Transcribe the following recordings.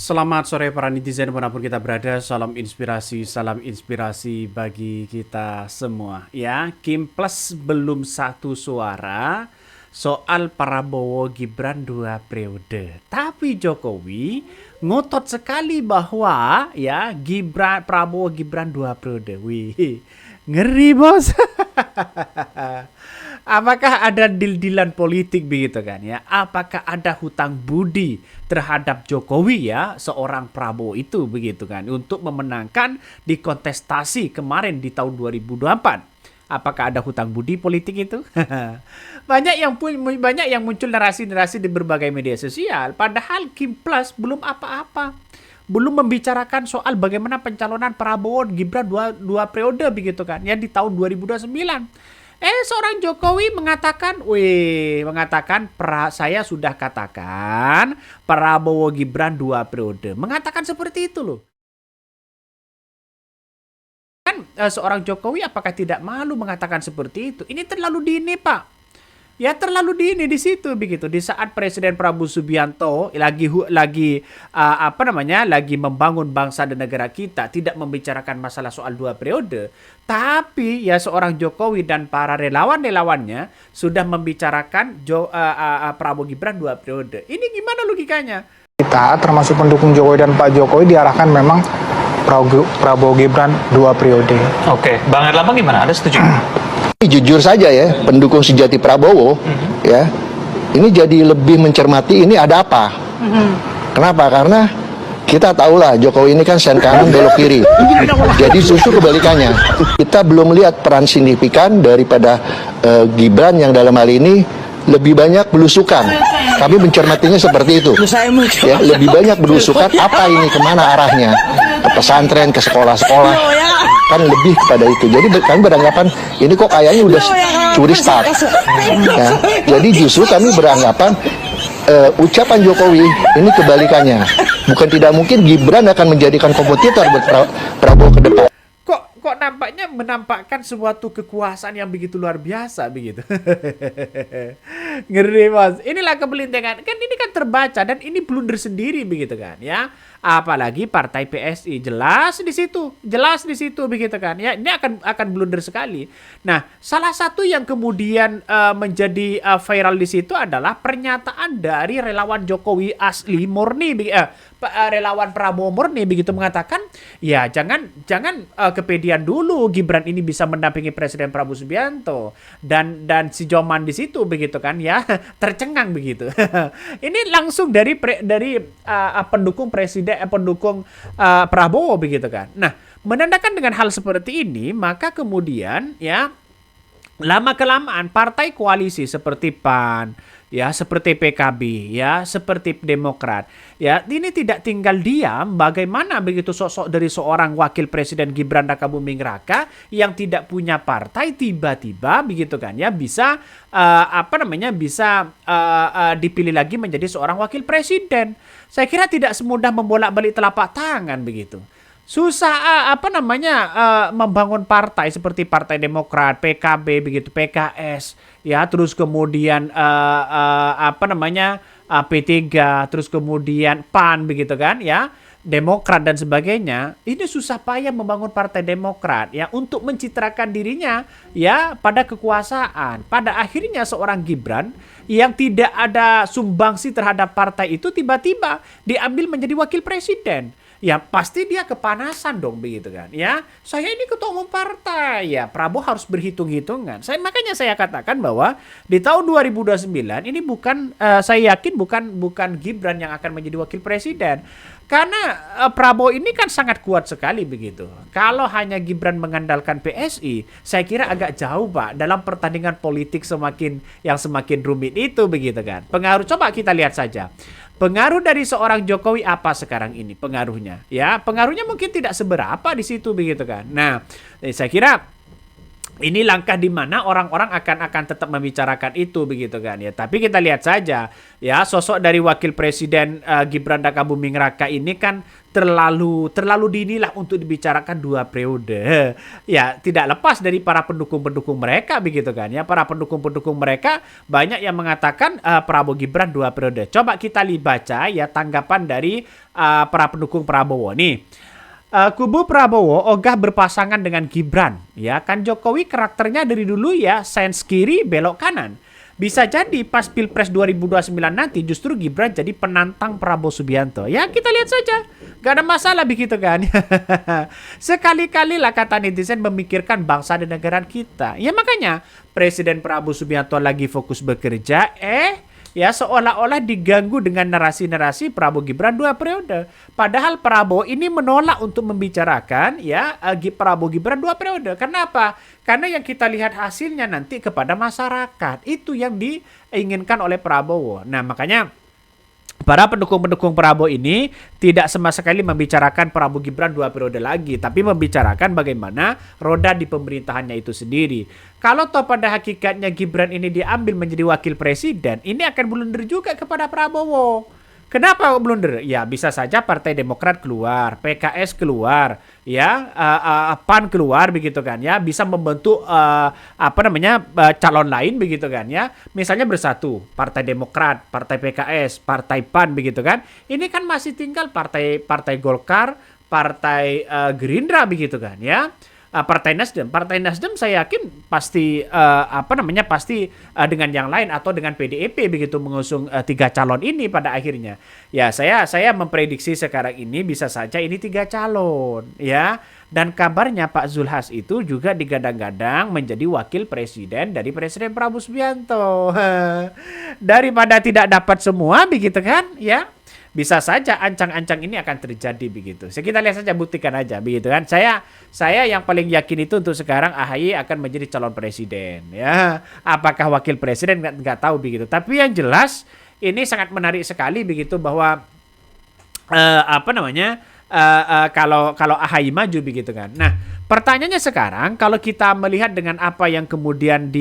Selamat sore para netizen dimanapun kita berada. Salam inspirasi bagi kita semua. Ya, Kim Plus belum satu suara soal Prabowo Gibran 2 periode. Tapi Jokowi ngotot sekali bahwa ya Prabowo Gibran 2 periode. Wih, ngeri bos. Apakah ada deal-dealan politik begitu kan ya? Apakah ada hutang budi terhadap Jokowi ya, seorang Prabowo itu begitu kan, untuk memenangkan di kontestasi kemarin di tahun 2024? Apakah ada hutang budi politik itu? Banyak yang muncul narasi-narasi di berbagai media sosial, padahal Kim Plus belum apa-apa. Belum membicarakan soal bagaimana pencalonan Prabowo Gibran dua periode begitu kan ya di tahun 2029. Seorang Jokowi mengatakan saya sudah katakan Prabowo Gibran 2 periode. Mengatakan seperti itu loh. Kan seorang Jokowi apakah tidak malu mengatakan seperti itu? Ini terlalu dini, Pak. Ya terlalu dini di situ begitu. Di saat Presiden Prabowo Subianto lagi lagi membangun bangsa dan negara kita, tidak membicarakan masalah soal 2 periode, tapi ya seorang Jokowi dan para relawannya sudah membicarakan Prabowo Gibran 2 periode. Ini gimana logikanya? Kita termasuk pendukung Jokowi dan Pak Jokowi diarahkan memang Prabowo Gibran 2 periode. Oke, Bang Erlambang gimana? Ada setuju? Jujur saja ya, pendukung sejati Prabowo ya, ini jadi lebih mencermati ini ada apa. Kenapa? Karena kita tahulah Jokowi ini kan sen kanan belok kiri. Jadi justru kebalikannya. Kita belum lihat peran signifikan daripada Gibran yang dalam hal ini lebih banyak belusukan. Kami mencermatinya seperti itu. Ya, lebih banyak belusukan. Apa ini, kemana arahnya? Ke pesantren, ke sekolah-sekolah. Kan lebih kepada itu. Jadi kami beranggapan ini kok kayaknya udah curi start. Ya, jadi justru kami beranggapan ucapan Jokowi ini kebalikannya. Bukan tidak mungkin Gibran akan menjadikan kompetitor buat Prabowo ke depan. Kok nampaknya menampakkan suatu kekuasaan yang begitu luar biasa begitu. Ngeri bos. Inilah kebelintengan. Kan ini kan terbaca dan ini blunder sendiri begitu kan ya. Apalagi partai PSI jelas di situ begitu kan ya. Ini akan blunder sekali. Nah, salah satu yang kemudian menjadi viral di situ adalah pernyataan dari relawan Jokowi asli murni, relawan Prabowo murni begitu, mengatakan ya jangan kepedean dulu, Gibran ini bisa mendampingi Presiden Prabowo Subianto dan si Joman di situ begitu kan ya, tercengang begitu. Ini langsung dari pendukung Prabowo begitu kan. Nah, menandakan dengan hal seperti ini, maka kemudian ya lama kelamaan partai koalisi seperti PAN, ya seperti PKB, ya seperti Demokrat, ya ini tidak tinggal diam bagaimana begitu sosok dari seorang wakil presiden Gibran Rakabuming Raka yang tidak punya partai tiba-tiba begitu kan ya bisa dipilih lagi menjadi seorang wakil presiden. Saya kira tidak semudah membolak-balik telapak tangan begitu. Susah membangun partai seperti Partai Demokrat, PKB begitu, PKS, ya terus kemudian P3, terus kemudian PAN begitu kan ya, Demokrat dan sebagainya. Ini susah payah membangun Partai Demokrat ya untuk mencitrakan dirinya ya pada kekuasaan. Pada akhirnya seorang Gibran yang tidak ada sumbangsi terhadap partai itu tiba-tiba diambil menjadi wakil presiden. Ya pasti dia kepanasan dong begitu kan ya. Saya ini ketua umum partai ya, Prabowo harus berhitung-hitungan. Makanya saya katakan bahwa di tahun 2029 ini saya yakin bukan Gibran yang akan menjadi wakil presiden. Karena Prabowo ini kan sangat kuat sekali begitu. Kalau hanya Gibran mengandalkan PSI, saya kira agak jauh Pak dalam pertandingan politik semakin rumit itu begitu kan. Pengaruh, coba kita lihat saja. Pengaruh dari seorang Jokowi apa sekarang ini pengaruhnya? Ya, pengaruhnya mungkin tidak seberapa di situ begitu kan. Nah, saya kira ini langkah di mana orang-orang akan tetap membicarakan itu begitu kan ya. Tapi kita lihat saja ya, sosok dari wakil presiden Gibran Rakabuming Raka ini kan terlalu dinilah untuk dibicarakan 2 periode. Ya, tidak lepas dari para pendukung-pendukung mereka begitu kan ya. Para pendukung-pendukung mereka banyak yang mengatakan Prabowo Gibran 2 periode. Coba kita baca ya tanggapan dari para pendukung Prabowo nih. Kubu Prabowo ogah berpasangan dengan Gibran. Ya, kan Jokowi karakternya dari dulu ya sense kiri belok kanan. Bisa jadi pas Pilpres 2029 nanti justru Gibran jadi penantang Prabowo Subianto. Ya, kita lihat saja. Gak ada masalah begitu kan. Sekali-kali lah kata netizen memikirkan bangsa dan negara kita. Ya makanya Presiden Prabowo Subianto lagi fokus bekerja, ya seolah-olah diganggu dengan narasi-narasi Prabowo Gibran 2 periode. Padahal Prabowo ini menolak untuk membicarakan ya Prabowo Gibran 2 periode. Kenapa? Karena yang kita lihat hasilnya nanti kepada masyarakat. Itu yang diinginkan oleh Prabowo. Nah, makanya para pendukung-pendukung Prabowo ini tidak sama sekali membicarakan Prabowo Gibran 2 periode lagi, tapi membicarakan bagaimana roda di pemerintahannya itu sendiri. Kalau toh pada hakikatnya Gibran ini diambil menjadi wakil presiden, ini akan blunder juga kepada Prabowo. Kenapa blunder? Ya bisa saja Partai Demokrat keluar, PKS keluar, ya PAN keluar begitu kan ya, bisa membentuk calon lain begitu kan ya. Misalnya bersatu, Partai Demokrat, Partai PKS, Partai PAN begitu kan. Ini kan masih tinggal Partai Golkar, Partai Gerindra begitu kan ya. Partai Nasdem saya yakin pasti pasti dengan yang lain atau dengan PDIP begitu mengusung 3 calon ini pada akhirnya. Ya saya memprediksi sekarang ini bisa saja ini 3 calon ya. Dan kabarnya Pak Zulhas itu juga digadang-gadang menjadi wakil presiden dari Presiden Prabowo Subianto. Daripada tidak dapat semua begitu kan ya. Bisa saja ancang-ancang ini akan terjadi begitu. Kita lihat saja, buktikan aja begitu kan. Saya yang paling yakin itu untuk sekarang AHY akan menjadi calon presiden ya. Apakah wakil presiden nggak tahu begitu. Tapi yang jelas ini sangat menarik sekali begitu bahwa kalau AHY maju begitu kan. Nah, pertanyaannya sekarang kalau kita melihat dengan apa yang kemudian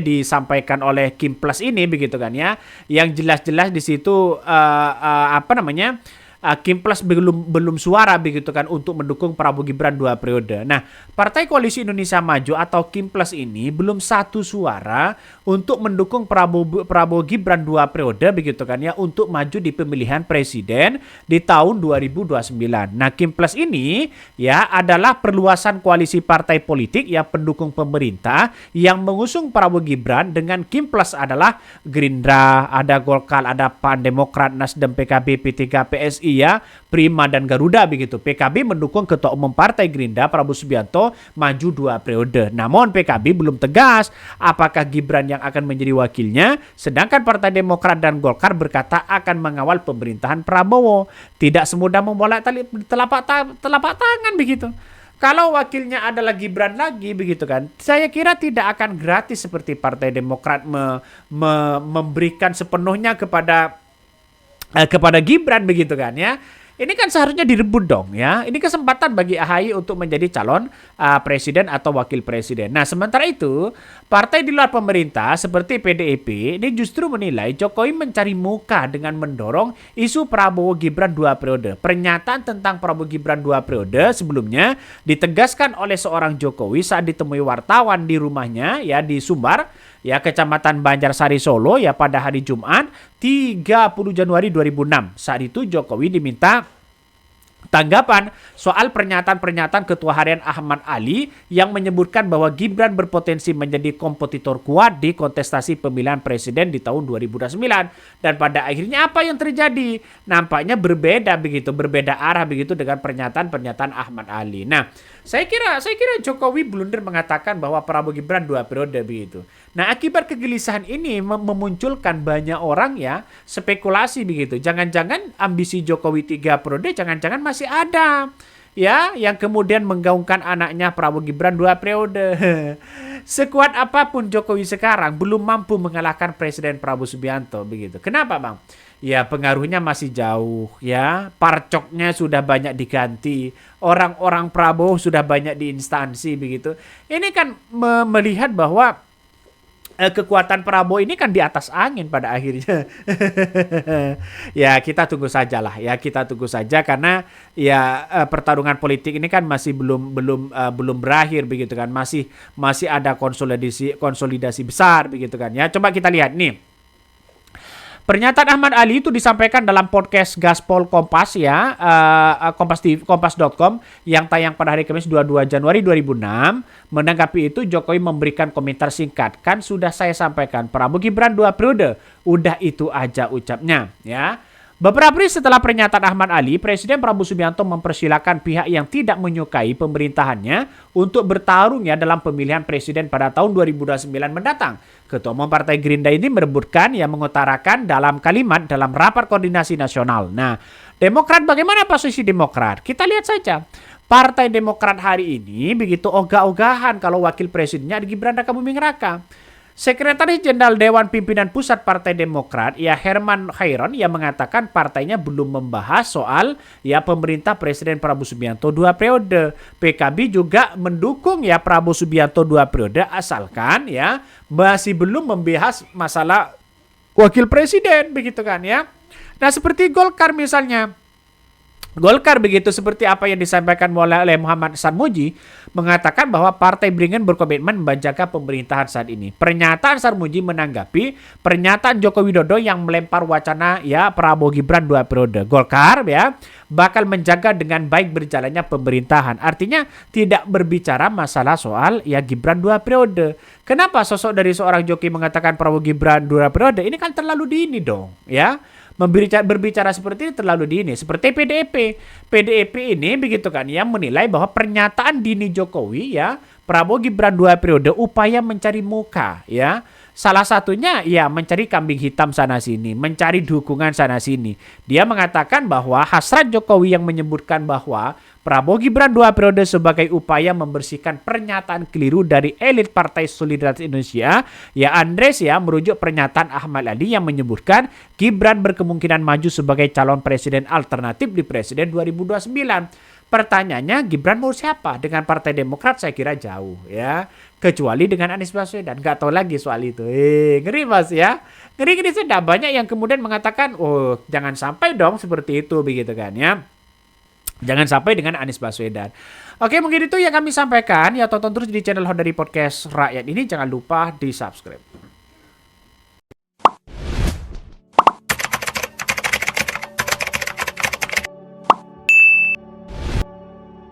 disampaikan oleh Kim Plus ini begitu kan ya, yang jelas-jelas di situ Kim Plus belum suara begitu kan untuk mendukung Prabowo Gibran 2 periode. Nah, Partai Koalisi Indonesia Maju atau Kim Plus ini belum satu suara untuk mendukung Prabowo Gibran 2 periode begitu kan ya, untuk maju di pemilihan presiden di tahun 2029. Nah, Kim Plus ini ya adalah perluasan koalisi partai politik yang pendukung pemerintah yang mengusung Prabowo Gibran, dengan Kim Plus adalah Gerindra, ada Golkar, ada PAN, Demokrat, Nasdem, PKB, P3, PSI ya, Prima dan Garuda begitu. PKB mendukung Ketua Umum Partai Gerindra Prabowo Subianto maju 2 periode. Namun PKB belum tegas apakah Gibran yang akan menjadi wakilnya, sedangkan Partai Demokrat dan Golkar berkata akan mengawal pemerintahan Prabowo. Tidak semudah membolak telapak tangan begitu. Kalau wakilnya adalah Gibran lagi begitu kan, saya kira tidak akan gratis seperti Partai Demokrat memberikan sepenuhnya kepada Gibran begitu kan ya. Ini kan seharusnya direbut dong ya. Ini kesempatan bagi AHY untuk menjadi calon presiden atau wakil presiden. Nah, sementara itu partai di luar pemerintah seperti PDIP ini justru menilai Jokowi mencari muka dengan mendorong isu Prabowo Gibran 2 periode. Pernyataan tentang Prabowo Gibran 2 periode sebelumnya ditegaskan oleh seorang Jokowi saat ditemui wartawan di rumahnya ya di Sumbar ya, Kecamatan Banjarsari, Solo ya, pada hari Jumat 30 Januari 2006. Saat itu Jokowi diminta tanggapan soal pernyataan-pernyataan Ketua Harian Ahmad Ali yang menyebutkan bahwa Gibran berpotensi menjadi kompetitor kuat di kontestasi pemilihan presiden di tahun 2029. Dan pada akhirnya apa yang terjadi? Nampaknya berbeda arah begitu dengan pernyataan-pernyataan Ahmad Ali. Nah, saya kira Jokowi blunder mengatakan bahwa Prabowo Gibran 2 periode begitu. Nah, akibat kegelisahan ini memunculkan banyak orang ya spekulasi begitu. Jangan-jangan ambisi Jokowi 3 periode jangan-jangan masih ada. ya yang kemudian menggaungkan anaknya Prabowo Gibran 2 periode. Sekuat apapun Jokowi sekarang belum mampu mengalahkan Presiden Prabowo Subianto begitu. Kenapa, Bang? Ya pengaruhnya masih jauh ya. Parcoknya sudah banyak diganti. Orang-orang Prabowo sudah banyak di instansi begitu. Ini kan melihat bahwa kekuatan Prabowo ini kan di atas angin pada akhirnya. Ya kita tunggu saja lah ya, kita tunggu saja karena ya pertarungan politik ini kan masih belum berakhir begitu kan, masih ada konsolidasi besar begitu kan ya. Coba kita lihat nih. Pernyataan Ahmad Ali itu disampaikan dalam podcast Gaspol Kompas ya, kompas.com yang tayang pada hari Kamis 22 Januari 2006. Menanggapi itu Jokowi memberikan komentar singkat. Kan sudah saya sampaikan Prabowo Gibran 2 periode. Udah itu aja ucapnya ya. Beberapa hari setelah pernyataan Ahmad Ali, Presiden Prabowo Subianto mempersilahkan pihak yang tidak menyukai pemerintahannya untuk bertarung ya dalam pemilihan presiden pada tahun 2029 mendatang. Ketua Umum Partai Gerindra ini merebutkan yang mengutarakan dalam kalimat dalam rapat koordinasi nasional. Nah, Demokrat bagaimana posisi Demokrat? Kita lihat saja. Partai Demokrat hari ini begitu ogah-ogahan kalau wakil presidennya ada Gibran Rakabuming Raka. Sekretaris Jenderal Dewan Pimpinan Pusat Partai Demokrat, ya Herman Khairon, yang mengatakan partainya belum membahas soal ya pemerintah Presiden Prabowo Subianto 2 periode. PKB juga mendukung ya Prabowo Subianto 2 periode asalkan ya masih belum membahas masalah wakil presiden begitu kan ya. Nah seperti Golkar misalnya. Golkar begitu seperti apa yang disampaikan oleh Muhammad Sarmuji mengatakan bahwa Partai Beringin berkomitmen menjaga pemerintahan saat ini. Pernyataan Sarmuji menanggapi pernyataan Joko Widodo yang melempar wacana ya Prabowo Gibran 2 periode. Golkar ya bakal menjaga dengan baik berjalannya pemerintahan. Artinya tidak berbicara masalah soal ya Gibran 2 periode. Kenapa sosok dari seorang Jokowi mengatakan Prabowo Gibran 2 periode? Ini kan terlalu dini dong ya. Berbicara seperti ini terlalu dini. Seperti PDIP ini begitu kan yang menilai bahwa pernyataan dini Jokowi ya Prabowo Gibran 2 periode upaya mencari muka ya. Salah satunya ya mencari kambing hitam sana sini, mencari dukungan sana sini. Dia mengatakan bahwa hasrat Jokowi yang menyebutkan bahwa Prabowo Gibran 2 periode sebagai upaya membersihkan pernyataan keliru dari elit Partai Solidaritas Indonesia, ya Andres ya merujuk pernyataan Ahmad Ali yang menyebutkan Gibran berkemungkinan maju sebagai calon presiden alternatif di Presiden 2029. Pertanyaannya Gibran mau siapa? Dengan Partai Demokrat saya kira jauh ya. Kecuali dengan Anies Baswedan. Nggak tahu lagi soal itu. Ngeri mas ya. Ngeri sudah banyak yang kemudian mengatakan oh jangan sampai dong seperti itu begitu kan ya. Jangan sampai dengan Anies Baswedan. Oke mungkin itu yang kami sampaikan. Ya tonton terus di channel Hot dari Podcast Rakyat ini. Jangan lupa di subscribe.